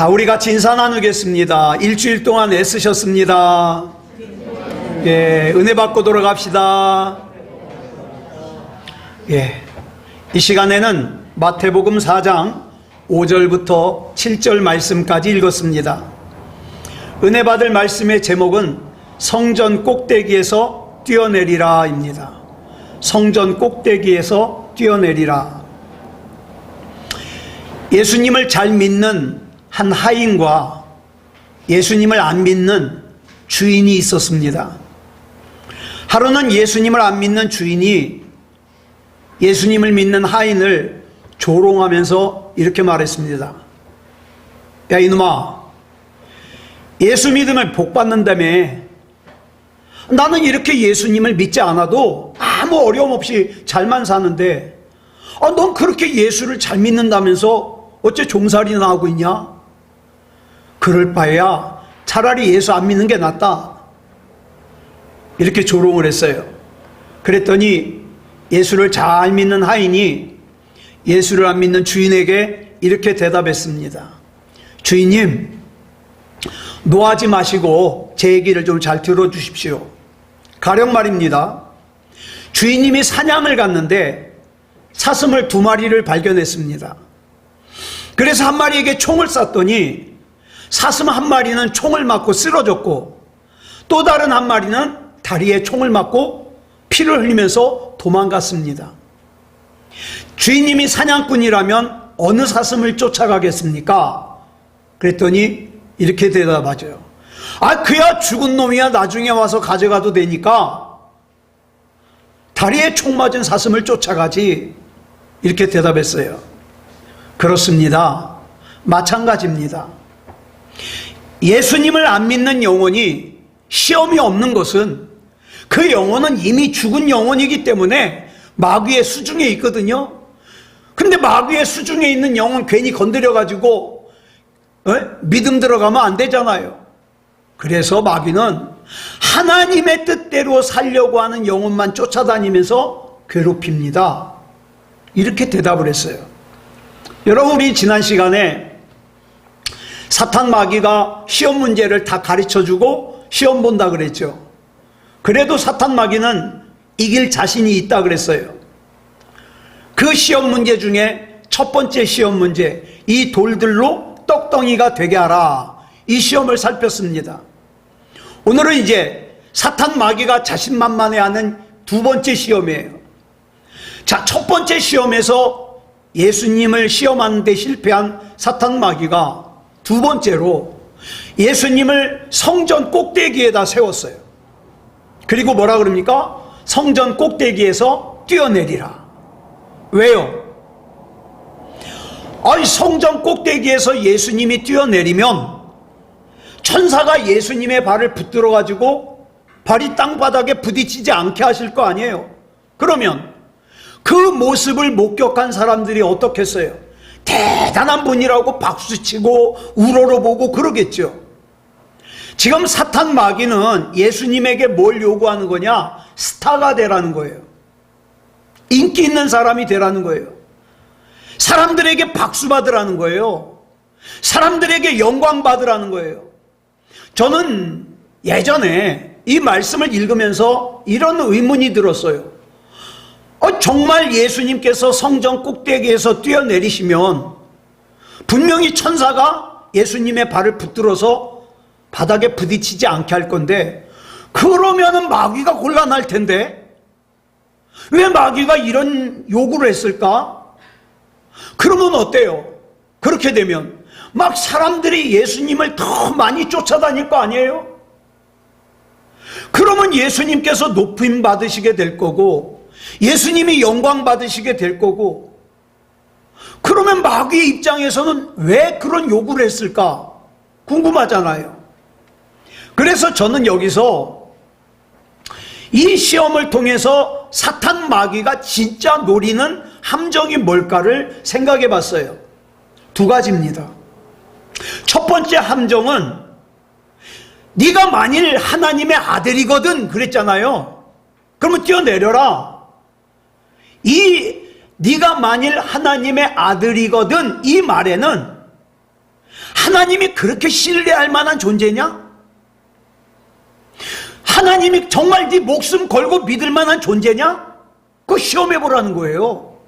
자, 우리 같이 인사 나누겠습니다. 일주일 동안 애쓰셨습니다. 예, 은혜 받고 돌아갑시다. 예, 이 시간에는 마태복음 4장 5절부터 7절 말씀까지 읽었습니다. 은혜 받을 말씀의 제목은 성전 꼭대기에서 뛰어내리라입니다. 성전 꼭대기에서 뛰어내리라. 예수님을 잘 믿는 한 하인과 예수님을 안 믿는 주인이 있었습니다. 하루는 예수님을 안 믿는 주인이 예수님을 믿는 하인을 조롱하면서 이렇게 말했습니다. 야, 이놈아, 예수 믿으면 복 받는다며. 나는 이렇게 예수님을 믿지 않아도 아무 어려움 없이 잘만 사는데, 넌 그렇게 예수를 잘 믿는다면서 어째 종살이나 하고 있냐? 그럴 바에야 차라리 예수 안 믿는 게 낫다. 이렇게 조롱을 했어요. 그랬더니 예수를 잘 믿는 하인이 예수를 안 믿는 주인에게 이렇게 대답했습니다. 주인님, 노하지 마시고 제 얘기를 좀 잘 들어주십시오. 가령 말입니다. 주인님이 사냥을 갔는데 사슴을 2마리를 발견했습니다. 그래서 한 마리에게 총을 쐈더니 사슴 한 마리는 총을 맞고 쓰러졌고 또 다른 한 마리는 다리에 총을 맞고 피를 흘리면서 도망갔습니다. 주인님이 사냥꾼이라면 어느 사슴을 쫓아가겠습니까? 그랬더니 이렇게 대답하죠. 그야 죽은 놈이야 나중에 와서 가져가도 되니까 다리에 총 맞은 사슴을 쫓아가지. 이렇게 대답했어요. 그렇습니다. 마찬가지입니다. 예수님을 안 믿는 영혼이 시험이 없는 것은 그 영혼은 이미 죽은 영혼이기 때문에 마귀의 수중에 있거든요. 근데 마귀의 수중에 있는 영혼 괜히 건드려가지고 믿음 들어가면 안 되잖아요. 그래서 마귀는 하나님의 뜻대로 살려고 하는 영혼만 쫓아다니면서 괴롭힙니다. 이렇게 대답을 했어요. 여러분, 우리 지난 시간에 사탄 마귀가 시험 문제를 다 가르쳐주고 시험 본다 그랬죠. 그래도 사탄 마귀는 이길 자신이 있다 그랬어요. 그 시험 문제 중에 첫 번째 시험 문제, 이 돌들로 떡덩이가 되게 하라, 이 시험을 살폈습니다. 오늘은 이제 사탄 마귀가 자신만만해하는 두 번째 시험이에요. 자, 첫 번째 시험에서 예수님을 시험하는 데 실패한 사탄 마귀가 두 번째로 예수님을 성전 꼭대기에다 세웠어요. 그리고 뭐라 그럽니까? 성전 꼭대기에서 뛰어내리라. 왜요? 성전 꼭대기에서 예수님이 뛰어내리면 천사가 예수님의 발을 붙들어 가지고 발이 땅바닥에 부딪히지 않게 하실 거 아니에요. 그러면 그 모습을 목격한 사람들이 어떻겠어요? 대단한 분이라고 박수치고 우러러보고 그러겠죠. 지금 사탄 마귀는 예수님에게 뭘 요구하는 거냐? 스타가 되라는 거예요. 인기 있는 사람이 되라는 거예요. 사람들에게 박수 받으라는 거예요. 사람들에게 영광 받으라는 거예요. 저는 예전에 이 말씀을 읽으면서 이런 의문이 들었어요. 정말 예수님께서 성전 꼭대기에서 뛰어내리시면 분명히 천사가 예수님의 발을 붙들어서 바닥에 부딪히지 않게 할 건데, 그러면은 마귀가 곤란할 텐데 왜 마귀가 이런 요구를 했을까? 그러면 어때요? 그렇게 되면 막 사람들이 예수님을 더 많이 쫓아다닐 거 아니에요? 그러면 예수님께서 높임 받으시게 될 거고 예수님이 영광 받으시게 될 거고, 그러면 마귀의 입장에서는 왜 그런 요구를 했을까 궁금하잖아요. 그래서 저는 여기서 이 시험을 통해서 사탄 마귀가 진짜 노리는 함정이 뭘까를 생각해 봤어요. 두 가지입니다. 첫 번째 함정은 네가 만일 하나님의 아들이거든 그랬잖아요. 그러면 뛰어내려라. 네가 만일 하나님의 아들이거든 이 말에는 하나님이 그렇게 신뢰할 만한 존재냐? 하나님이 정말 네 목숨 걸고 믿을 만한 존재냐? 그거 시험해보라는 거예요.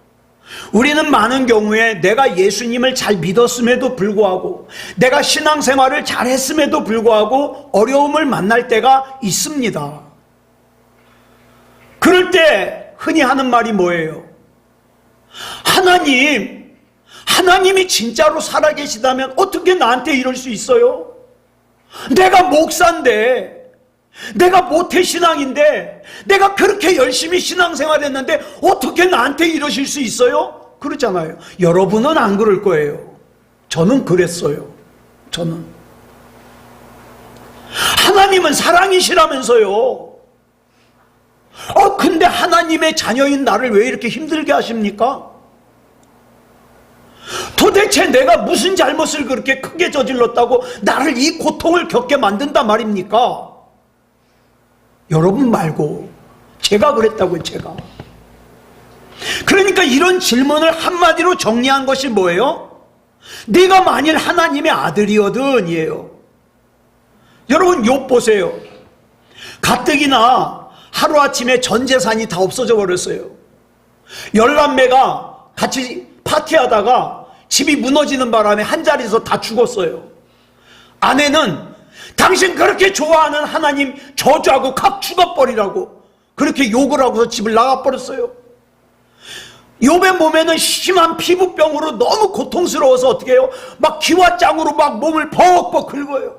우리는 많은 경우에 내가 예수님을 잘 믿었음에도 불구하고, 내가 신앙생활을 잘 했음에도 불구하고 어려움을 만날 때가 있습니다. 그럴 때 흔히 하는 말이 뭐예요? 하나님이 진짜로 살아계시다면 어떻게 나한테 이럴 수 있어요? 내가 목사인데, 내가 모태신앙인데, 내가 그렇게 열심히 신앙생활했는데 어떻게 나한테 이러실 수 있어요? 그러잖아요. 여러분은 안 그럴 거예요. 저는 그랬어요. 저는. 하나님은 사랑이시라면서요. 근데 하나님의 자녀인 나를 왜 이렇게 힘들게 하십니까? 도대체 내가 무슨 잘못을 그렇게 크게 저질렀다고 나를 이 고통을 겪게 만든단 말입니까? 여러분 말고 제가 그랬다고요. 제가. 그러니까 이런 질문을 한마디로 정리한 것이 뭐예요? 네가 만일 하나님의 아들이거든 이에요. 여러분 욥 보세요. 가뜩이나 하루아침에 전 재산이 다 없어져 버렸어요. 10남매가 같이 파티하다가 집이 무너지는 바람에 한 자리에서 다 죽었어요. 아내는 당신 그렇게 좋아하는 하나님 저주하고 각 죽어버리라고 그렇게 욕을 하고서 집을 나가버렸어요. 욥의 몸에는 심한 피부병으로 너무 고통스러워서 어떻게 해요? 막 기와장으로 막 몸을 벅벅 긁어요.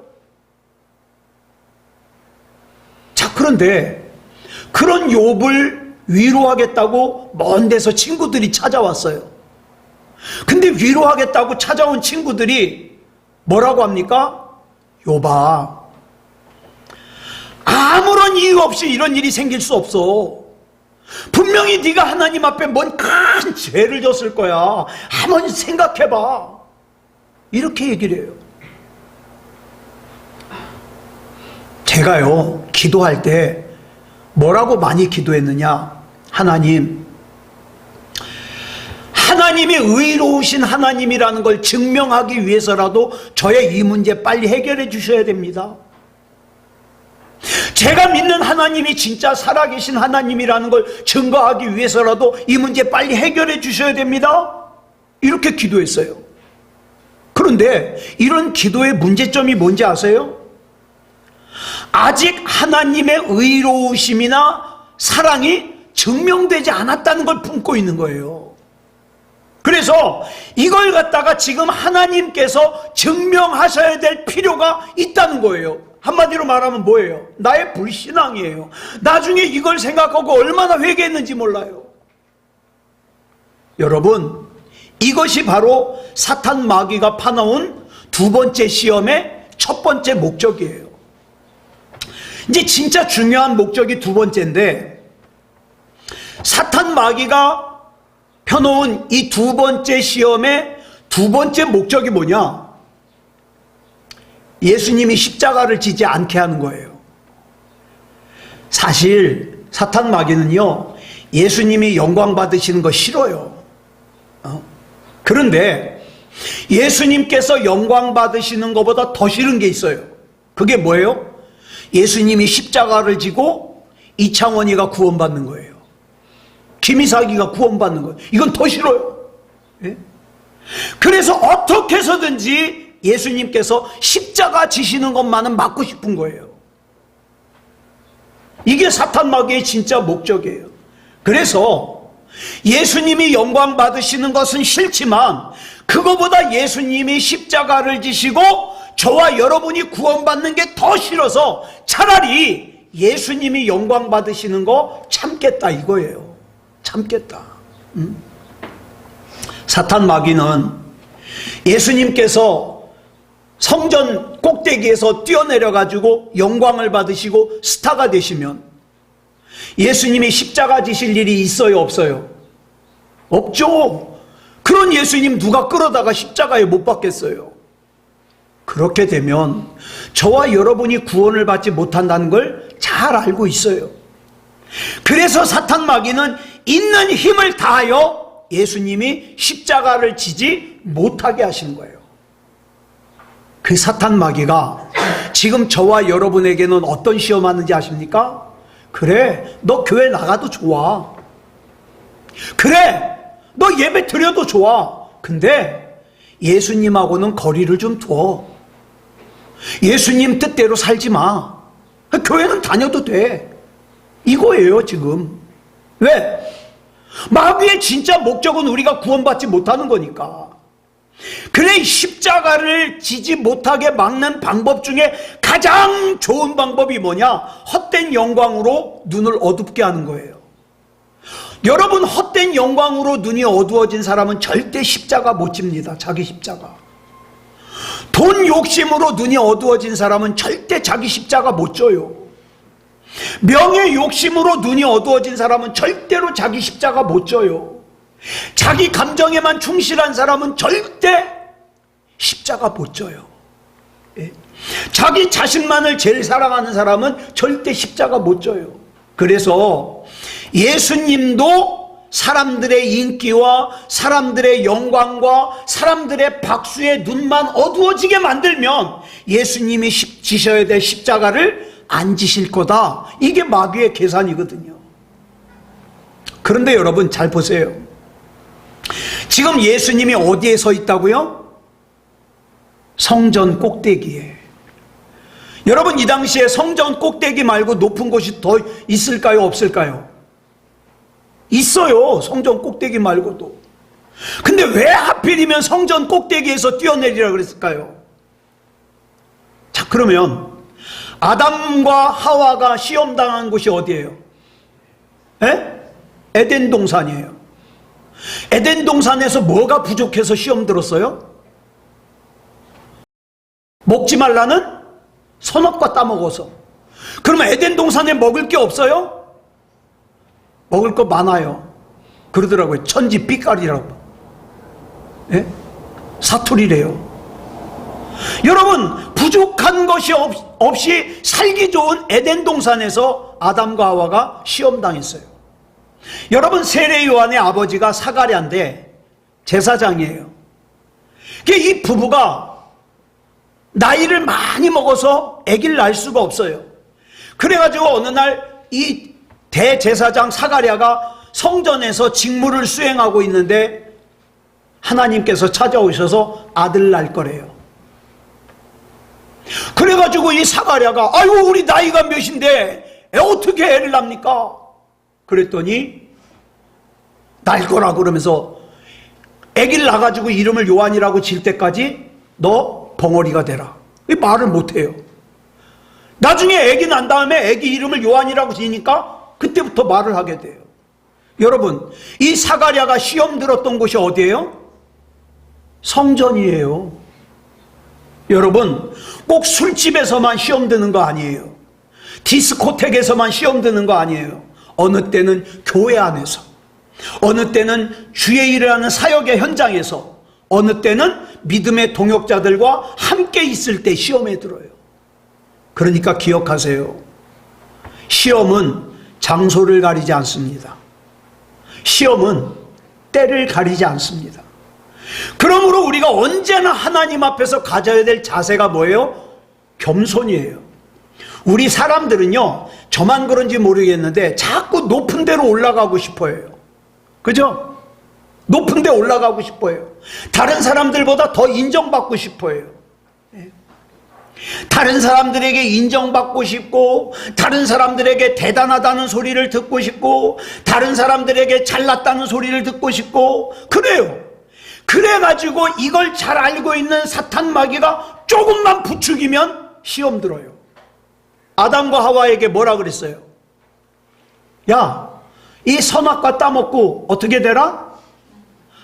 자, 그런데 그런 욥을 위로하겠다고 먼 데서 친구들이 찾아왔어요. 근데 위로하겠다고 찾아온 친구들이 뭐라고 합니까? 욥아, 아무런 이유 없이 이런 일이 생길 수 없어. 분명히 네가 하나님 앞에 뭔 큰 죄를 졌을 거야. 한번 생각해봐. 이렇게 얘기를 해요. 제가요, 기도할 때 뭐라고 많이 기도했느냐? 하나님이 의로우신 하나님이라는 걸 증명하기 위해서라도 저의 이 문제 빨리 해결해 주셔야 됩니다. 제가 믿는 하나님이 진짜 살아계신 하나님이라는 걸 증거하기 위해서라도 이 문제 빨리 해결해 주셔야 됩니다. 이렇게 기도했어요. 그런데 이런 기도의 문제점이 뭔지 아세요? 아직 하나님의 의로우심이나 사랑이 증명되지 않았다는 걸 품고 있는 거예요. 그래서 이걸 갖다가 지금 하나님께서 증명하셔야 될 필요가 있다는 거예요. 한마디로 말하면 뭐예요? 나의 불신앙이에요. 나중에 이걸 생각하고 얼마나 회개했는지 몰라요. 여러분, 이것이 바로 사탄 마귀가 파놓은 두 번째 시험의 첫 번째 목적이에요. 이제 진짜 중요한 목적이 두 번째인데, 사탄 마귀가 펴놓은 이 두 번째 시험의 두 번째 목적이 뭐냐? 예수님이 십자가를 지지 않게 하는 거예요. 사실 사탄 마귀는요, 예수님이 영광 받으시는 거 싫어요. 그런데 예수님께서 영광 받으시는 것보다 더 싫은 게 있어요. 그게 뭐예요? 예수님이 십자가를 지고 이창원이가 구원받는 거예요. 김이삭이가 구원받는 거예요. 이건 더 싫어요. 예? 그래서 어떻게 해서든지 예수님께서 십자가 지시는 것만은 막고 싶은 거예요. 이게 사탄 마귀의 진짜 목적이에요. 그래서 예수님이 영광 받으시는 것은 싫지만 그거보다 예수님이 십자가를 지시고 저와 여러분이 구원받는 게 더 싫어서 차라리 예수님이 영광 받으시는 거 참겠다 이거예요. 참겠다. 사탄 마귀는 예수님께서 성전 꼭대기에서 뛰어내려 가지고 영광을 받으시고 스타가 되시면 예수님이 십자가 지실 일이 있어요, 없어요? 없죠. 그런 예수님 누가 끌어다가 십자가에 못 박겠어요? 그렇게 되면 저와 여러분이 구원을 받지 못한다는 걸 잘 알고 있어요. 그래서 사탄 마귀는 있는 힘을 다하여 예수님이 십자가를 지지 못하게 하시는 거예요. 그 사탄 마귀가 지금 저와 여러분에게는 어떤 시험하는지 아십니까? 그래, 너 교회 나가도 좋아. 그래, 너 예배 드려도 좋아. 근데 예수님하고는 거리를 좀 둬. 예수님 뜻대로 살지 마. 교회는 다녀도 돼. 이거예요, 지금. 왜? 마귀의 진짜 목적은 우리가 구원받지 못하는 거니까. 그래, 십자가를 지지 못하게 막는 방법 중에 가장 좋은 방법이 뭐냐? 헛된 영광으로 눈을 어둡게 하는 거예요. 여러분, 헛된 영광으로 눈이 어두워진 사람은 절대 십자가 못 집니다. 자기 십자가. 돈 욕심으로 눈이 어두워진 사람은 절대 자기 십자가 못 져요. 명예 욕심으로 눈이 어두워진 사람은 절대로 자기 십자가 못 져요. 자기 감정에만 충실한 사람은 절대 십자가 못 져요. 자기 자신만을 제일 사랑하는 사람은 절대 십자가 못 져요. 그래서 예수님도 사람들의 인기와 사람들의 영광과 사람들의 박수에 눈만 어두워지게 만들면 예수님이 지셔야 될 십자가를 안 지실 거다. 이게 마귀의 계산이거든요. 그런데 여러분 잘 보세요. 지금 예수님이 어디에 서 있다고요? 성전 꼭대기에. 여러분, 이 당시에 성전 꼭대기 말고 높은 곳이 더 있을까요? 없을까요? 있어요. 성전 꼭대기 말고도. 근데 왜 하필이면 성전 꼭대기에서 뛰어내리라 그랬을까요? 자, 그러면 아담과 하와가 시험당한 곳이 어디예요? 에덴 동산이에요. 에덴 동산에서 뭐가 부족해서 시험 들었어요? 먹지 말라는 선악과 따먹어서. 그러면 에덴 동산에 먹을 게 없어요? 먹을 거 많아요. 그러더라고요. 천지 삐까리라고. 사투리래요. 여러분, 부족한 것이 없이 살기 좋은 에덴 동산에서 아담과 하와가 시험당했어요. 여러분, 세례 요한의 아버지가 사가랴인데 제사장이에요. 이 부부가 나이를 많이 먹어서 아기를 낳을 수가 없어요. 그래가지고 어느 날 이 대제사장 사가랴가 성전에서 직무를 수행하고 있는데 하나님께서 찾아오셔서 아들 낳을 거래요. 그래가지고 이 사가랴가 아이고 우리 나이가 몇인데 어떻게 애를 낳습니까? 그랬더니 낳을 거라고 그러면서 애기를 낳아가지고 이름을 요한이라고 질 때까지 너 벙어리가 되라. 말을 못해요. 나중에 애기 난 다음에 애기 이름을 요한이라고 지니까 그때부터 말을 하게 돼요. 여러분, 이 사가랴가 시험 들었던 곳이 어디예요? 성전이에요. 여러분, 꼭 술집에서만 시험 드는 거 아니에요. 디스코텍에서만 시험 드는 거 아니에요. 어느 때는 교회 안에서, 어느 때는 주의 일을 하는 사역의 현장에서, 어느 때는 믿음의 동역자들과 함께 있을 때 시험에 들어요. 그러니까 기억하세요. 시험은 장소를 가리지 않습니다. 시험은 때를 가리지 않습니다. 그러므로 우리가 언제나 하나님 앞에서 가져야 될 자세가 뭐예요? 겸손이에요. 우리 사람들은요, 저만 그런지 모르겠는데 자꾸 높은 데로 올라가고 싶어요. 그죠? 높은 데 올라가고 싶어요. 다른 사람들보다 더 인정받고 싶어요. 다른 사람들에게 인정받고 싶고, 다른 사람들에게 대단하다는 소리를 듣고 싶고, 다른 사람들에게 잘났다는 소리를 듣고 싶고, 그래요. 그래가지고 이걸 잘 알고 있는 사탄 마귀가 조금만 부추기면 시험 들어요. 아담과 하와에게 뭐라 그랬어요? 야, 이 선악과 따먹고 어떻게 되라?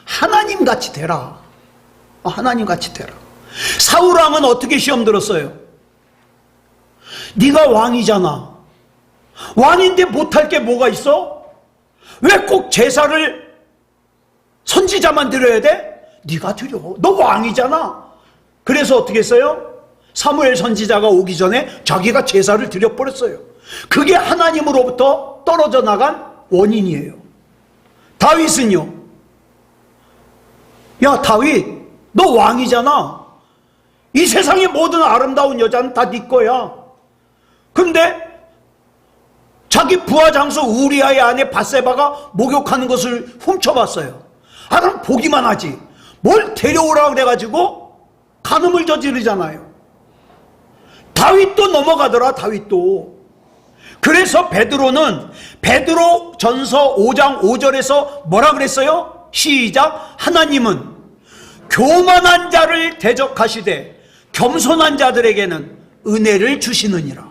하나님같이 되라. 하나님같이 되라. 사울왕은 어떻게 시험 들었어요? 네가 왕이잖아. 왕인데 못할 게 뭐가 있어? 왜 꼭 제사를 선지자만 드려야 돼? 네가 드려. 너 왕이잖아. 그래서 어떻게 했어요? 사무엘 선지자가 오기 전에 자기가 제사를 드려버렸어요. 그게 하나님으로부터 떨어져 나간 원인이에요. 다윗은요? 야, 다윗, 너 왕이잖아. 이 세상의 모든 아름다운 여자는 다 네 거야. 근데 자기 부하 장수 우리아의 아내 밧세바가 목욕하는 것을 훔쳐봤어요. 아, 그럼 보기만 하지. 뭘 데려오라 그래가지고 간음을 저지르잖아요. 다윗도 넘어가더라, 다윗도. 그래서 베드로는 베드로 전서 5장 5절에서 뭐라 그랬어요? 시작. 하나님은 교만한 자를 대적하시되 겸손한 자들에게는 은혜를 주시느니라.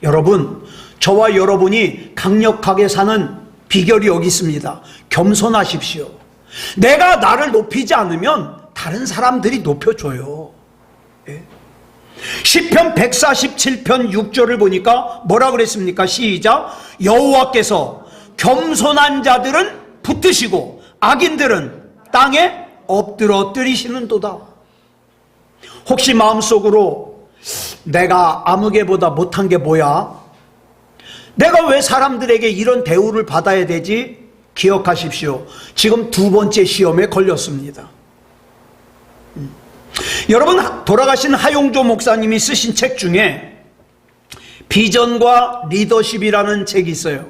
여러분, 저와 여러분이 강력하게 사는 비결이 여기 있습니다. 겸손하십시오. 내가 나를 높이지 않으면 다른 사람들이 높여줘요. 예. 시편 147편 6절을 보니까 뭐라 그랬습니까? 시작. 여호와께서 겸손한 자들은 붙드시고 악인들은 땅에 엎드러뜨리시는도다. 혹시 마음속으로 내가 아무개보다 못한 게 뭐야? 내가 왜 사람들에게 이런 대우를 받아야 되지? 기억하십시오. 지금 두 번째 시험에 걸렸습니다. 여러분, 돌아가신 하용조 목사님이 쓰신 책 중에 비전과 리더십이라는 책이 있어요.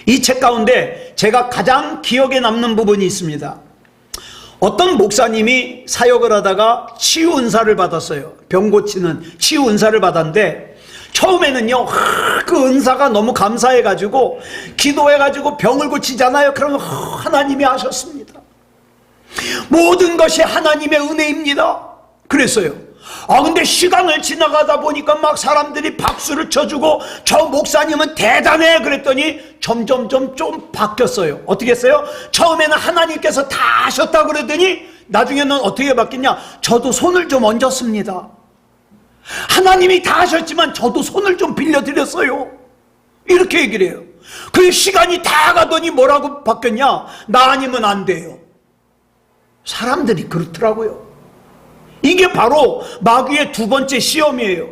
이 책 가운데 제가 가장 기억에 남는 부분이 있습니다. 어떤 목사님이 사역을 하다가 치유 은사를 받았어요. 병 고치는 치유 은사를 받았는데 처음에는요, 그 은사가 너무 감사해가지고 기도해가지고 병을 고치잖아요. 그러면 하나님이 하셨습니다. 모든 것이 하나님의 은혜입니다. 그랬어요. 근데 시간을 지나가다 보니까 막 사람들이 박수를 쳐주고 저 목사님은 대단해 그랬더니 점점점 좀 바뀌었어요. 어떻게 했어요? 처음에는 하나님께서 다 하셨다 그러더니 나중에는 어떻게 바뀌냐? 저도 손을 좀 얹었습니다. 하나님이 다 하셨지만 저도 손을 좀 빌려드렸어요. 이렇게 얘기를 해요. 그 시간이 다 가더니 뭐라고 바뀌었냐? 나 아니면 안 돼요. 사람들이 그렇더라고요. 이게 바로 마귀의 두 번째 시험이에요.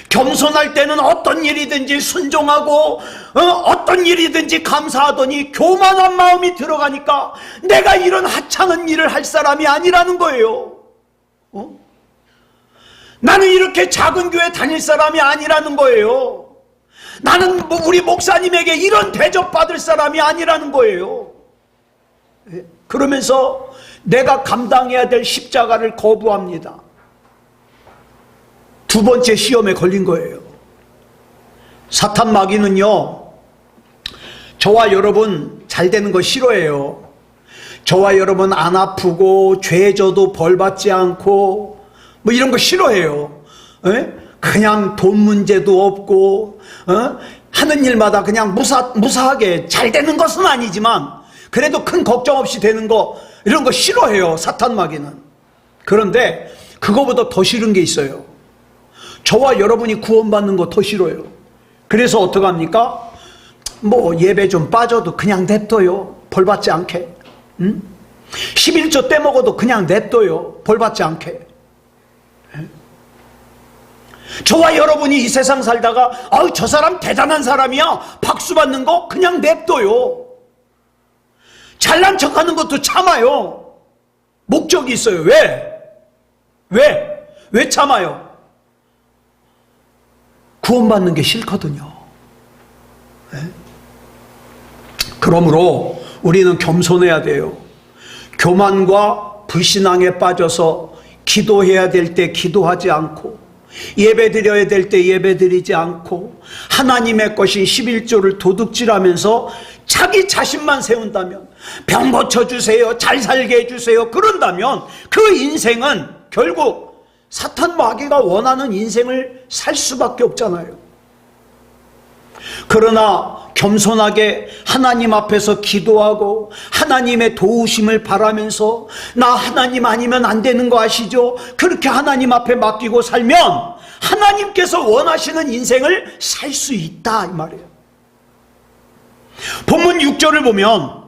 겸손할 때는 어떤 일이든지 순종하고 어떤 일이든지 감사하더니 교만한 마음이 들어가니까 내가 이런 하찮은 일을 할 사람이 아니라는 거예요. 나는 이렇게 작은 교회 다닐 사람이 아니라는 거예요. 나는 우리 목사님에게 이런 대접받을 사람이 아니라는 거예요. 그러면서 내가 감당해야 될 십자가를 거부합니다. 두 번째 시험에 걸린 거예요. 사탄 마귀는요, 저와 여러분 잘 되는 거 싫어해요. 저와 여러분 안 아프고 죄 져도 벌 받지 않고 뭐 이런 거 싫어해요. 그냥 돈 문제도 없고 하는 일마다 그냥 무사하게 잘 되는 것은 아니지만 그래도 큰 걱정 없이 되는 거, 이런 거 싫어해요, 사탄 마귀는. 그런데 그거보다 더 싫은 게 있어요. 저와 여러분이 구원받는 거 더 싫어요. 그래서 어떡합니까? 뭐 예배 좀 빠져도 그냥 냅둬요. 벌 받지 않게. 11조 떼먹어도 그냥 냅둬요. 벌 받지 않게. 저와 여러분이 이 세상 살다가 저 사람 대단한 사람이야, 박수 받는 거 그냥 냅둬요. 잘난 척하는 것도 참아요. 목적이 있어요. 왜 참아요? 구원받는 게 싫거든요. 그러므로 우리는 겸손해야 돼요. 교만과 불신앙에 빠져서 기도해야 될 때 기도하지 않고 예배 드려야 될 때 예배 드리지 않고 하나님의 것인 11조를 도둑질하면서 자기 자신만 세운다면, 병 고쳐주세요, 잘 살게 해주세요, 그런다면 그 인생은 결국 사탄 마귀가 원하는 인생을 살 수밖에 없잖아요. 그러나 겸손하게 하나님 앞에서 기도하고 하나님의 도우심을 바라면서 나 하나님 아니면 안 되는 거 아시죠? 그렇게 하나님 앞에 맡기고 살면 하나님께서 원하시는 인생을 살 수 있다, 이 말이에요. 본문 6절을 보면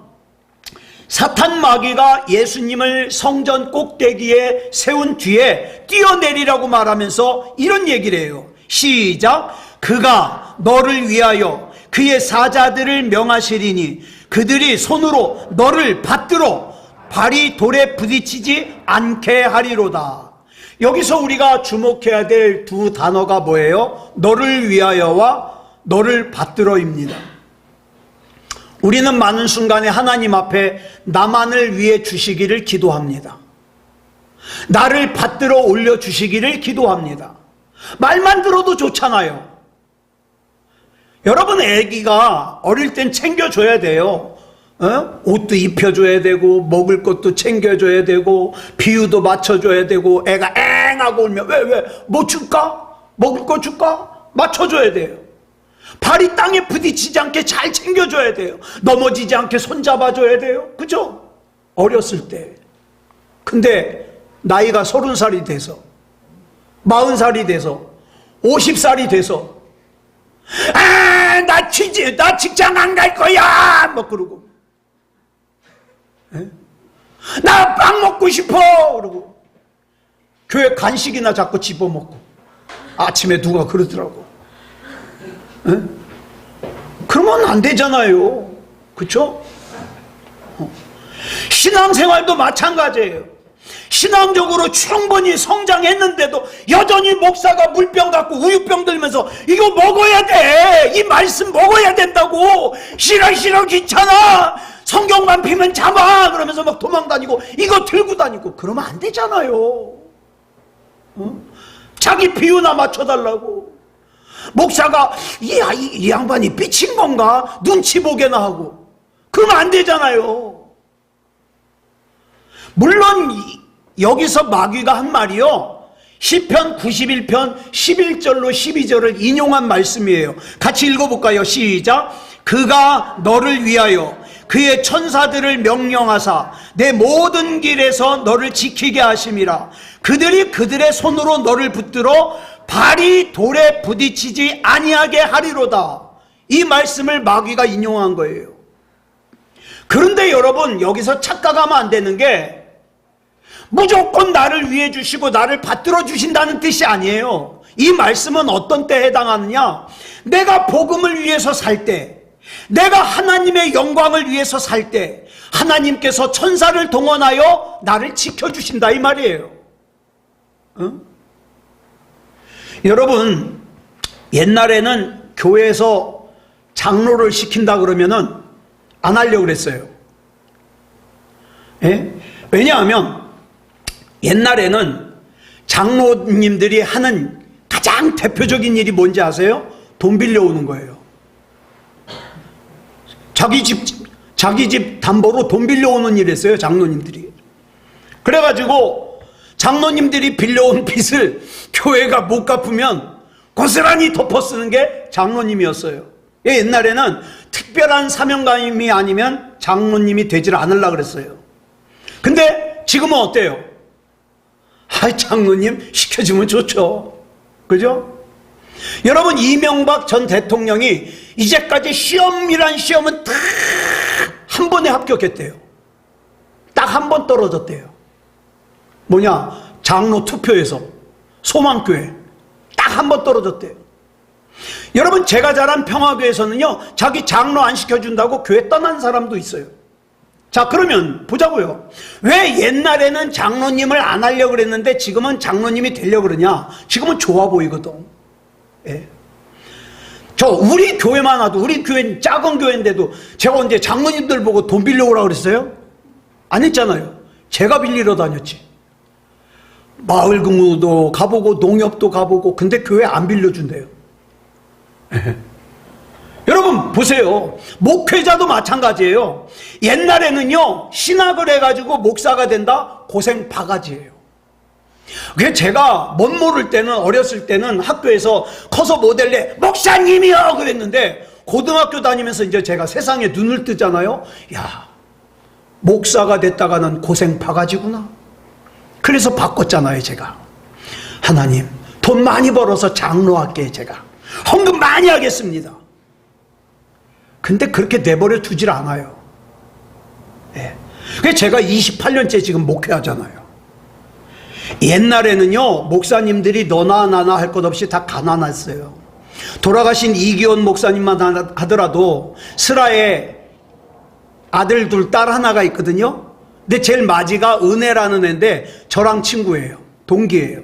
사탄 마귀가 예수님을 성전 꼭대기에 세운 뒤에 뛰어내리라고 말하면서 이런 얘기를 해요. 시작. 그가 너를 위하여 그의 사자들을 명하시리니 그들이 손으로 너를 받들어 발이 돌에 부딪히지 않게 하리로다. 여기서 우리가 주목해야 될 두 단어가 뭐예요? 너를 위하여와 너를 받들어입니다. 우리는 많은 순간에 하나님 앞에 나만을 위해 주시기를 기도합니다. 나를 받들어 올려주시기를 기도합니다. 말만 들어도 좋잖아요. 여러분, 애기가 어릴 땐 챙겨줘야 돼요. 옷도 입혀줘야 되고 먹을 것도 챙겨줘야 되고 비유도 맞춰줘야 되고, 애가 엥 하고 울면 왜 뭐 줄까? 먹을 거 줄까? 맞춰줘야 돼요. 발이 땅에 부딪히지 않게 잘 챙겨줘야 돼요. 넘어지지 않게 손잡아줘야 돼요. 그죠? 어렸을 때. 근데 나이가 30살이 돼서 40살이 돼서 50살이 돼서 나 직장 안 갈 거야 막 그러고, 나 빵 먹고 싶어 그러고, 교회 간식이나 자꾸 집어먹고, 아침에 누가 그러더라고. 그러면 안 되잖아요. 그렇죠? 신앙생활도 마찬가지예요. 신앙적으로 충분히 성장했는데도 여전히 목사가 물병 갖고 우유병 들면서 이거 먹어야 돼, 이 말씀 먹어야 된다고, 싫어 귀찮아, 성경만 피면 잡아 그러면서 막 도망다니고 이거 들고 다니고, 그러면 안 되잖아요. 자기 비유나 맞춰달라고. 목사가 이 양반이 삐친 건가 눈치 보게나 하고, 그러면 안 되잖아요. 물론 여기서 마귀가 한 말이요, 시편 91편 11절로 12절을 인용한 말씀이에요. 같이 읽어볼까요? 시작. 그가 너를 위하여 그의 천사들을 명령하사 내 모든 길에서 너를 지키게 하심이라. 그들이 그들의 손으로 너를 붙들어 발이 돌에 부딪히지 아니하게 하리로다. 이 말씀을 마귀가 인용한 거예요. 그런데 여러분, 여기서 착각하면 안 되는 게 무조건 나를 위해 주시고 나를 받들어 주신다는 뜻이 아니에요. 이 말씀은 어떤 때에 해당하느냐, 내가 복음을 위해서 살 때, 내가 하나님의 영광을 위해서 살 때 하나님께서 천사를 동원하여 나를 지켜주신다 이 말이에요. 여러분, 옛날에는 교회에서 장로를 시킨다 그러면은 안 하려고 그랬어요. 예? 왜냐하면 옛날에는 장로님들이 하는 가장 대표적인 일이 뭔지 아세요? 돈 빌려오는 거예요. 자기 집 담보로 돈 빌려오는 일을 했어요, 장로님들이. 그래가지고 장로님들이 빌려온 빚을 교회가 못 갚으면 고스란히 덮어쓰는 게 장로님이었어요. 옛날에는 특별한 사명감이 아니면 장로님이 되질 않으려고 그랬어요. 근데 지금은 어때요? 장로님 시켜주면 좋죠. 그죠? 여러분, 이명박 전 대통령이 이제까지 시험이란 시험은 딱 한 번에 합격했대요. 딱 한 번 떨어졌대요. 뭐냐? 장로 투표에서 소망교회 딱 한 번 떨어졌대요. 여러분, 제가 자란 평화교회에서는요, 자기 장로 안 시켜준다고 교회 떠난 사람도 있어요. 자, 그러면 보자고요. 왜 옛날에는 장로님을 안 하려고 그랬는데 지금은 장로님이 되려고 그러냐? 지금은 좋아 보이거든. 예. 우리 교회만 와도, 우리 교회는 작은 교회인데도 제가 언제 장로님들 보고 돈 빌려오라고 그랬어요? 안 했잖아요. 제가 빌리러 다녔지. 마을 근무도 가보고 농협도 가보고. 근데 교회 안 빌려준대요. 여러분 보세요. 목회자도 마찬가지예요. 옛날에는요, 신학을 해가지고 목사가 된다? 고생 바가지예요. 그래서 제가 못 모를 때는, 어렸을 때는 학교에서 커서 모델래 목사님이요 그랬는데, 고등학교 다니면서 이제 제가 세상에 눈을 뜨잖아요. 야, 목사가 됐다가는 고생 바가지구나. 그래서 바꿨잖아요. 제가 하나님 돈 많이 벌어서 장로할게, 제가 헌금 많이 하겠습니다. 근데 그렇게 내버려 두질 않아요. 예. 그래서 제가 28년째 지금 목회하잖아요. 옛날에는요, 목사님들이 너나 나나 할 것 없이 다 가난했어요. 돌아가신 이기원 목사님만 하더라도 슬하에 아들 둘, 딸 하나가 있거든요. 근데 제일 마지가 은혜라는 애인데 저랑 친구예요. 동기예요.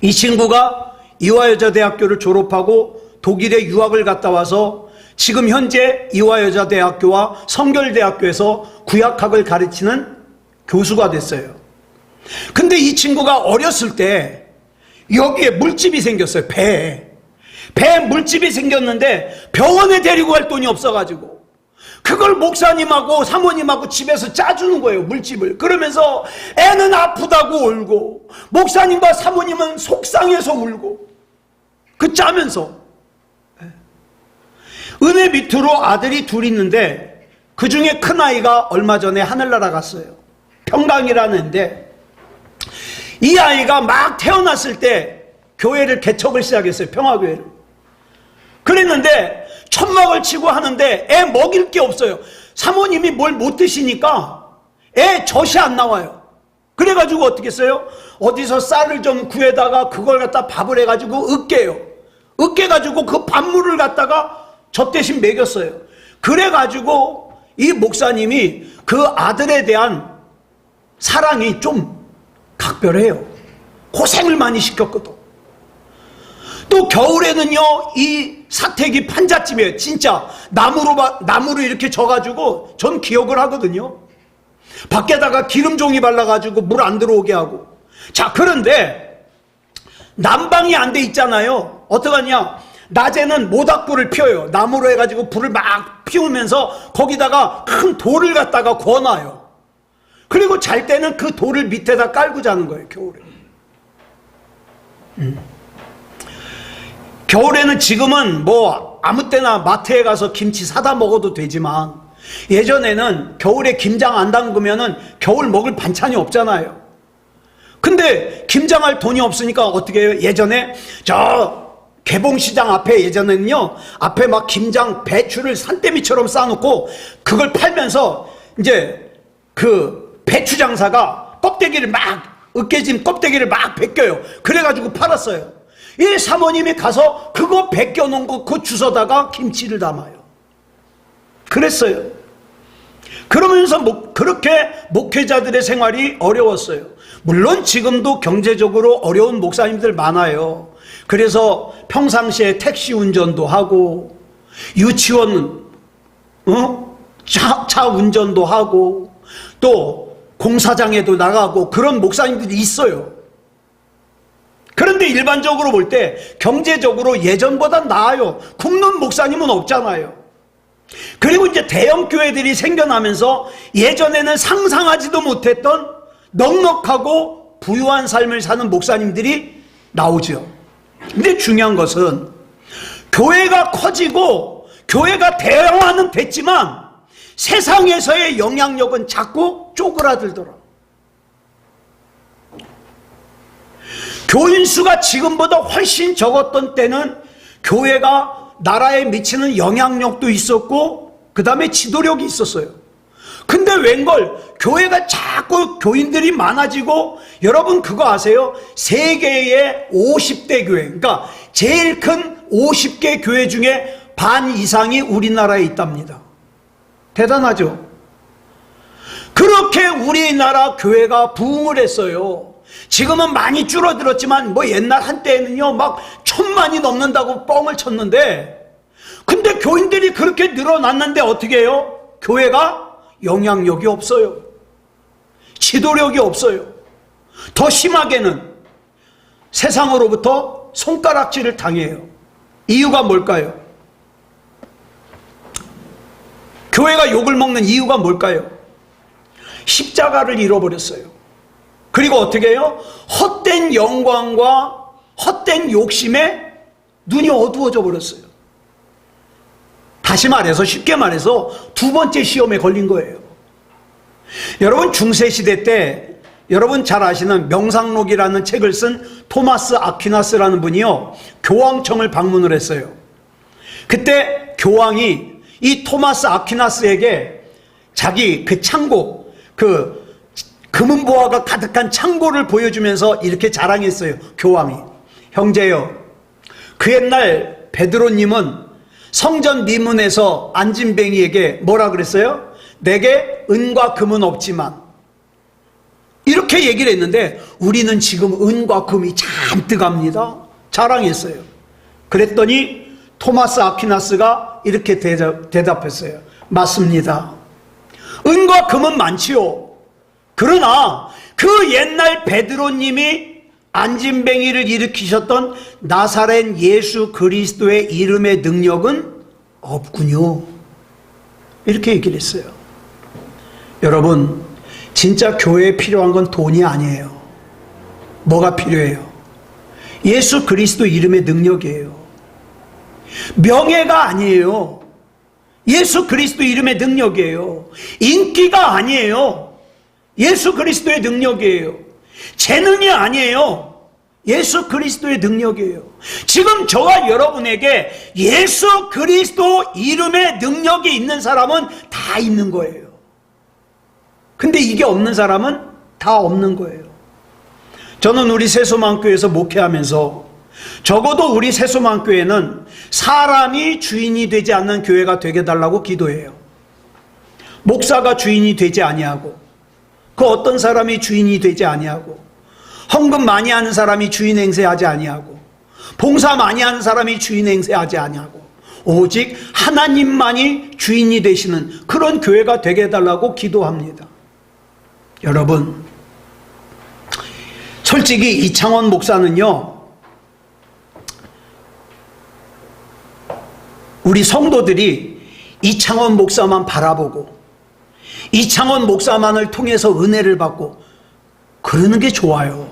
이 친구가 이화여자대학교를 졸업하고 독일에 유학을 갔다 와서 지금 현재 이화여자대학교와 성결대학교에서 구약학을 가르치는 교수가 됐어요. 근데 이 친구가 어렸을 때 여기에 물집이 생겼어요. 배에 물집이 생겼는데 병원에 데리고 갈 돈이 없어가지고 그걸 목사님하고 사모님하고 집에서 짜주는 거예요, 물집을. 그러면서 애는 아프다고 울고 목사님과 사모님은 속상해서 울고 그 짜면서. 은혜 밑으로 아들이 둘 있는데 그 중에 큰 아이가 얼마 전에 하늘나라 갔어요. 평강이라는 애인데 이 아이가 막 태어났을 때 교회를 개척을 시작했어요. 평화교회를. 그랬는데 천막을 치고 하는데 애 먹일 게 없어요. 사모님이 뭘 못 드시니까 애 젖이 안 나와요. 그래가지고 어떻게 했어요? 어디서 쌀을 좀 구해다가 그걸 갖다 밥을 해가지고 으깨요. 으깨가지고 그 밥물을 갖다가 젖 대신 먹였어요. 그래가지고 이 목사님이 그 아들에 대한 사랑이 좀 각별해요. 고생을 많이 시켰거든. 또 겨울에는요, 이 사택이 판잣집이에요. 진짜 나무로 이렇게 져가지고 전 기억을 하거든요. 밖에다가 기름종이 발라가지고 물 안 들어오게 하고. 자, 그런데 난방이 안 돼 있잖아요. 어떡하냐? 낮에는 모닥불을 피워요. 나무로 해가지고 불을 막 피우면서 거기다가 큰 돌을 갖다가 구워놔요. 그리고 잘 때는 그 돌을 밑에다 깔고 자는 거예요, 겨울에. 겨울에는 지금은 뭐 아무 때나 마트에 가서 김치 사다 먹어도 되지만 예전에는 겨울에 김장 안 담그면은 겨울 먹을 반찬이 없잖아요. 근데 김장할 돈이 없으니까 어떻게 해요? 예전에 저 개봉시장 앞에 예전에는요, 앞에 막 김장 배추를 산더미처럼 쌓아놓고 그걸 팔면서 이제 그 배추 장사가 껍데기를 막 으깨진 껍데기를 막 벗겨요. 그래가지고 팔았어요. 이 사모님이 가서 그거 벗겨놓은 거 그 주워다가 김치를 담아요. 그랬어요. 그러면서 그렇게 목회자들의 생활이 어려웠어요. 물론 지금도 경제적으로 어려운 목사님들 많아요. 그래서 평상시에 택시 운전도 하고 유치원 차 운전도 하고 또 공사장에도 나가고 그런 목사님들이 있어요. 그런데 일반적으로 볼 때 경제적으로 예전보다 나아요. 굶는 목사님은 없잖아요. 그리고 이제 대형 교회들이 생겨나면서 예전에는 상상하지도 못했던 넉넉하고 부유한 삶을 사는 목사님들이 나오죠. 근데 중요한 것은 교회가 커지고 교회가 대형화는 됐지만 세상에서의 영향력은 자꾸 쪼그라들더라. 교인 수가 지금보다 훨씬 적었던 때는 교회가 나라에 미치는 영향력도 있었고 그 다음에 지도력이 있었어요. 근데 웬걸 교회가 자꾸 교인들이 많아지고, 여러분 그거 아세요? 세계의 50대 교회, 그러니까 제일 큰 50개 교회 중에 반 이상이 우리나라에 있답니다. 대단하죠? 그렇게 우리나라 교회가 부흥을 했어요. 지금은 많이 줄어들었지만 뭐 옛날 한때에는요 막 1000만이 넘는다고 뻥을 쳤는데, 근데 교인들이 그렇게 늘어났는데 어떻게 해요? 교회가 영향력이 없어요. 지도력이 없어요. 더 심하게는 세상으로부터 손가락질을 당해요. 이유가 뭘까요? 교회가 욕을 먹는 이유가 뭘까요? 십자가를 잃어버렸어요. 그리고 어떻게 해요? 헛된 영광과 헛된 욕심에 눈이 어두워져 버렸어요. 다시 말해서, 쉽게 말해서 두 번째 시험에 걸린 거예요. 여러분 중세시대 때 여러분 잘 아시는 명상록이라는 책을 쓴 토마스 아퀴나스라는 분이요, 교황청을 방문을 했어요. 그때 교황이 이 토마스 아퀴나스에게 자기 그 창고, 그 금은보화가 가득한 창고를 보여주면서 이렇게 자랑했어요. 교황이, 형제여, 그 옛날 베드로님은 성전 미문에서 안진뱅이에게 뭐라 그랬어요? 내게 은과 금은 없지만 이렇게 얘기를 했는데 우리는 지금 은과 금이 잔뜩 합니다. 자랑했어요. 그랬더니 토마스 아퀴나스가 이렇게 대답했어요. 맞습니다. 은과 금은 많지요. 그러나 그 옛날 베드로님이 안진뱅이를 일으키셨던 나사렛 예수 그리스도의 이름의 능력은 없군요. 이렇게 얘기를 했어요. 여러분, 진짜 교회에 필요한 건 돈이 아니에요. 뭐가 필요해요? 예수 그리스도 이름의 능력이에요. 명예가 아니에요. 예수 그리스도 이름의 능력이에요. 인기가 아니에요. 예수 그리스도의 능력이에요. 재능이 아니에요. 예수 그리스도의 능력이에요. 지금 저와 여러분에게 예수 그리스도 이름의 능력이 있는 사람은 다 있는 거예요. 근데 이게 없는 사람은 다 없는 거예요. 저는 우리 새소망교회에서 목회하면서 적어도 우리 새소망교회는 사람이 주인이 되지 않는 교회가 되게 해달라고 기도해요. 목사가 주인이 되지 아니하고, 그 어떤 사람이 주인이 되지 아니하고, 헌금 많이 하는 사람이 주인 행세하지 아니하고, 봉사 많이 하는 사람이 주인 행세하지 아니하고, 오직 하나님만이 주인이 되시는 그런 교회가 되게 해달라고 기도합니다. 여러분, 솔직히 이창원 목사는요, 우리 성도들이 이창원 목사만 바라보고 이창원 목사만을 통해서 은혜를 받고 그러는 게 좋아요.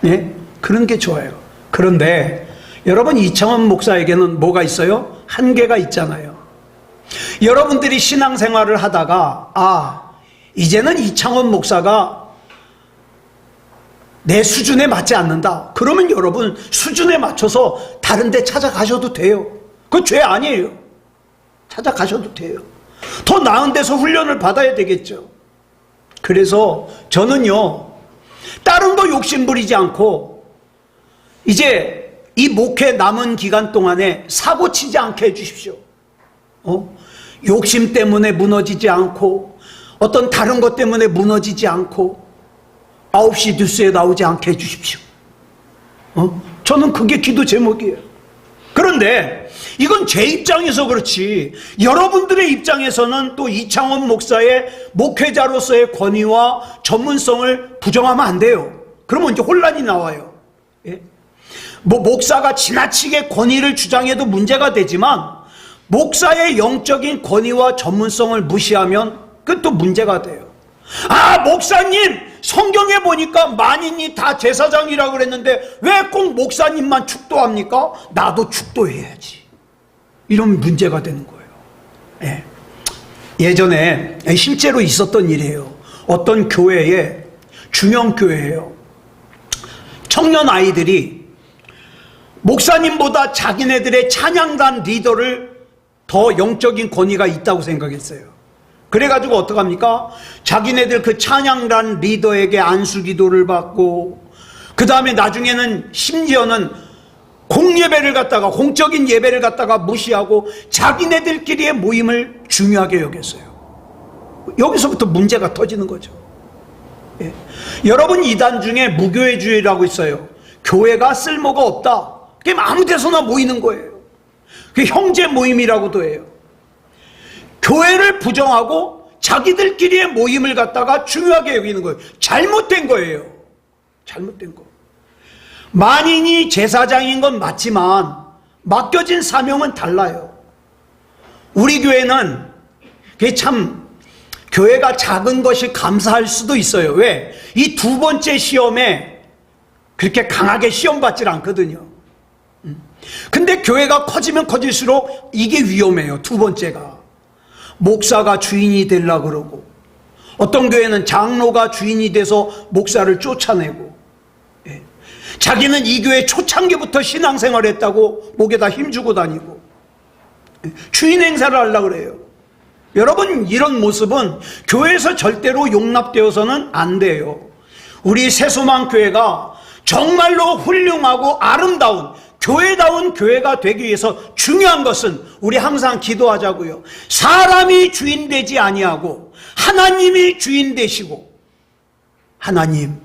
네? 그런 게 좋아요. 그런데 여러분, 이창원 목사에게는 뭐가 있어요? 한계가 있잖아요. 여러분들이 신앙생활을 하다가 이제는 이창원 목사가 내 수준에 맞지 않는다. 그러면 여러분 수준에 맞춰서 다른 데 찾아가셔도 돼요. 그건 죄 아니에요. 찾아가셔도 돼요. 더 나은 데서 훈련을 받아야 되겠죠. 그래서 저는요, 다른 거 욕심 부리지 않고 이제 이 목회 남은 기간 동안에 사고 치지 않게 해주십시오. 욕심 때문에 무너지지 않고 어떤 다른 것 때문에 무너지지 않고 9시 뉴스에 나오지 않게 해주십시오. 저는 그게 기도 제목이에요. 그런데 이건 제 입장에서 그렇지, 여러분들의 입장에서는 또 이창원 목사의 목회자로서의 권위와 전문성을 부정하면 안 돼요. 그러면 이제 혼란이 나와요. 예? 목사가 지나치게 권위를 주장해도 문제가 되지만 목사의 영적인 권위와 전문성을 무시하면 그것도 문제가 돼요. 목사님, 성경에 보니까 만인이 다 제사장이라고 그랬는데 왜 꼭 목사님만 축도합니까? 나도 축도해야지. 이런 문제가 되는 거예요. 예. 예전에 실제로 있었던 일이에요. 어떤 교회에, 중형 교회예요, 청년 아이들이 목사님보다 자기네들의 찬양단 리더를 더 영적인 권위가 있다고 생각했어요. 그래가지고 어떡합니까? 자기네들 그 찬양단 리더에게 안수기도를 받고, 그 다음에 나중에는 심지어는 공예배를 갖다가, 공적인 예배를 갖다가 무시하고 자기네들끼리의 모임을 중요하게 여겼어요. 여기서부터 문제가 터지는 거죠. 예. 여러분, 이단 중에 무교회주의라고 있어요. 교회가 쓸모가 없다. 그게 아무 데서나 모이는 거예요. 그게 형제 모임이라고도 해요. 교회를 부정하고 자기들끼리의 모임을 갖다가 중요하게 여기는 거예요. 잘못된 거예요. 잘못된 거. 만인이 제사장인 건 맞지만 맡겨진 사명은 달라요. 우리 교회는 그게 참, 교회가 작은 것이 감사할 수도 있어요. 왜? 이 두 번째 시험에 그렇게 강하게 시험 받질 않거든요. 근데 교회가 커지면 커질수록 이게 위험해요. 두 번째가. 목사가 주인이 되려고 그러고, 어떤 교회는 장로가 주인이 돼서 목사를 쫓아내고, 예. 자기는 이 교회 초창기부터 신앙생활 했다고 목에다 힘주고 다니고, 예. 주인 행사를 하려고 그래요. 여러분, 이런 모습은 교회에서 절대로 용납되어서는 안 돼요. 우리 새소망교회가 정말로 훌륭하고 아름다운 교회다운 교회가 되기 위해서 중요한 것은 우리 항상 기도하자고요. 사람이 주인 되지 아니하고 하나님이 주인 되시고 하나님,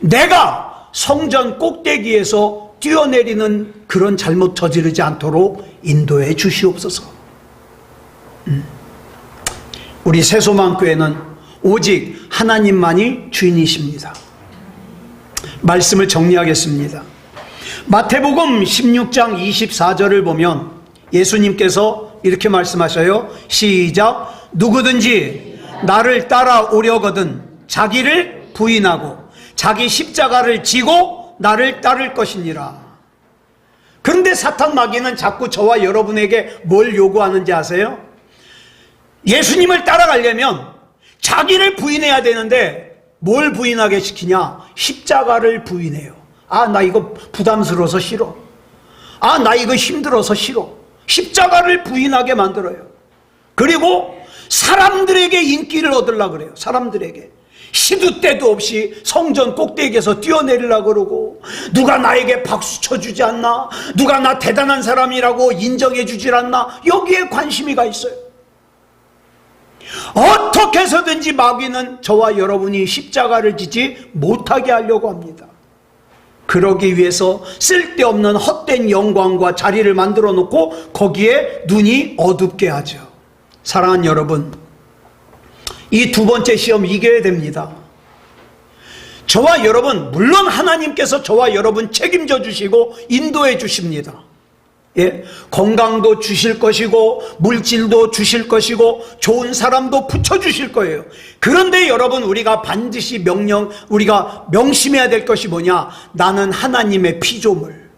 내가 성전 꼭대기에서 뛰어내리는 그런 잘못 저지르지 않도록 인도해 주시옵소서. 우리 새소망교회는 오직 하나님만이 주인이십니다. 말씀을 정리하겠습니다. 마태복음 16장 24절을 보면 예수님께서 이렇게 말씀하셔요. 시작. 누구든지 나를 따라오려거든 자기를 부인하고 자기 십자가를 지고 나를 따를 것이니라. 그런데 사탄 마귀는 자꾸 저와 여러분에게 뭘 요구하는지 아세요? 예수님을 따라가려면 자기를 부인해야 되는데 뭘 부인하게 시키냐? 십자가를 부인해요. 아, 나 이거 부담스러워서 싫어. 아, 나 이거 힘들어서 싫어. 십자가를 부인하게 만들어요. 그리고 사람들에게 인기를 얻으려고 그래요. 사람들에게. 시도 때도 없이 성전 꼭대기에서 뛰어내리려고 그러고, 누가 나에게 박수 쳐주지 않나? 누가 나 대단한 사람이라고 인정해 주질 않나? 여기에 관심이 가 있어요. 어떻게 해서든지 마귀는 저와 여러분이 십자가를 지지 못하게 하려고 합니다. 그러기 위해서 쓸데없는 헛된 영광과 자리를 만들어 놓고 거기에 눈이 어둡게 하죠. 사랑하는 여러분, 이 두 번째 시험 이겨야 됩니다. 저와 여러분, 물론 하나님께서 저와 여러분 책임져 주시고 인도해 주십니다. 예, 건강도 주실 것이고 물질도 주실 것이고 좋은 사람도 붙여주실 거예요. 그런데 여러분, 우리가 반드시 우리가 명심해야 될 것이 뭐냐? 나는 하나님의 피조물.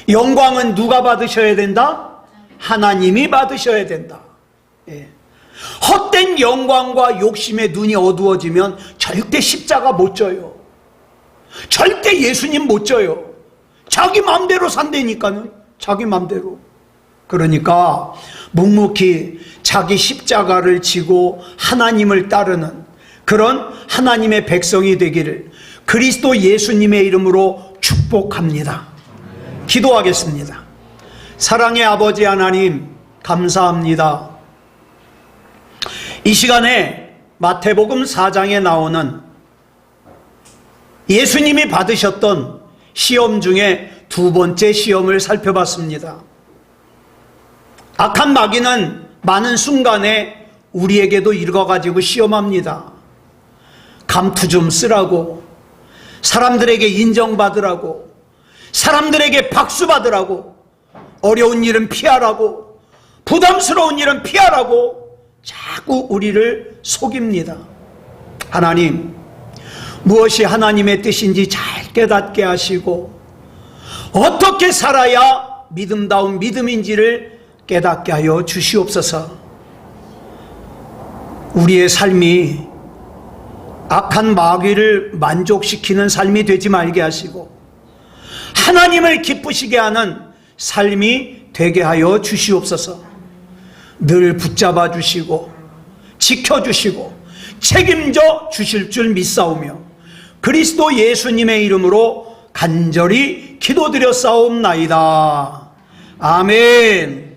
영광은 누가 받으셔야 된다? 하나님이 받으셔야 된다. 예. 헛된 영광과 욕심에 눈이 어두워지면 절대 십자가 못 져요. 절대 예수님 못 져요. 자기 마음대로 산다니까요. 자기 마음대로. 그러니까 묵묵히 자기 십자가를 지고 하나님을 따르는 그런 하나님의 백성이 되기를 그리스도 예수님의 이름으로 축복합니다. 기도하겠습니다. 사랑의 아버지 하나님, 감사합니다. 이 시간에 마태복음 4장에 나오는 예수님이 받으셨던 시험 중에 두 번째 시험을 살펴봤습니다. 악한 마귀는 많은 순간에 우리에게도 읽어가지고 시험합니다. 감투 좀 쓰라고, 사람들에게 인정받으라고, 사람들에게 박수 받으라고, 어려운 일은 피하라고, 부담스러운 일은 피하라고 자꾸 우리를 속입니다. 하나님, 무엇이 하나님의 뜻인지 잘 깨닫게 하시고 어떻게 살아야 믿음다운 믿음인지를 깨닫게 하여 주시옵소서. 우리의 삶이 악한 마귀를 만족시키는 삶이 되지 말게 하시고 하나님을 기쁘시게 하는 삶이 되게 하여 주시옵소서. 늘 붙잡아 주시고 지켜주시고 책임져 주실 줄 믿사오며 그리스도 예수님의 이름으로 간절히 기도드렸사옵나이다. 아멘.